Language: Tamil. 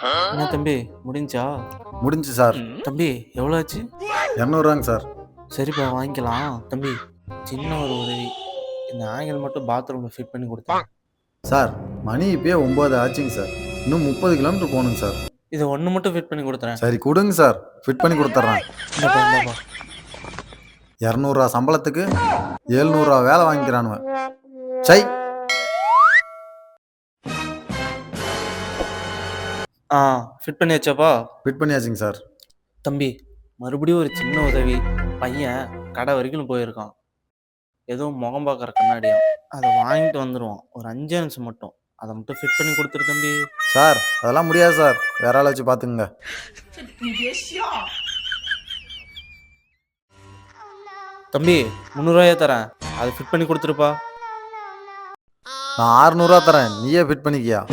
என்ன தம்பி முடிஞ்சா? முடிஞ்சு சார். தம்பி எவ்வளோ ஆச்சு? 200 சார். சரிப்பா வாங்கிக்கலாம். தம்பி சின்ன ஒரு உதவி, இந்த ஆங்கிள் மட்டும் பாத்ரூமில் ஃபிட் பண்ணி கொடுத்தேன். சார் மணி இப்பயே 9 ஆச்சுங்க சார். இன்னும் 30 கிலோமீட்டர் போகணுங்க சார். இதை ஒன்று மட்டும் ஃபிட் பண்ணி கொடுத்துறேன். சரி கொடுங்க சார், ஃபிட் பண்ணி கொடுத்துட்றேன். இந்தாப்பா இந்தாப்பா. 200 சம்பளத்துக்கு 700 வேலை வாங்கிக்கிறானுவன். சை. ஆ ஃபிட் பண்ணியாச்சாப்பா? ஃபிட் பண்ணியாச்சுங்க சார். தம்பி மறுபடியும் ஒரு சின்ன உதவி, பையன் கடை வரைக்கும் போயிருக்கான், ஏதோ முகம் பார்க்குற கண்ணாடியும், அதை வாங்கிட்டு வந்துடுவான். ஒரு 5 நிமிஷம் மட்டும் அதை மட்டும் ஃபிட் பண்ணி கொடுத்துரு தம்பி. சார் அதெல்லாம் முடியாது சார், வேற ஆளை வச்சு பார்த்துங்க. தம்பி 300 தரேன், அதை ஃபிட் பண்ணி கொடுத்துருப்பா. நான் 600 தரேன், நீயே ஃபிட் பண்ணிக்கியா?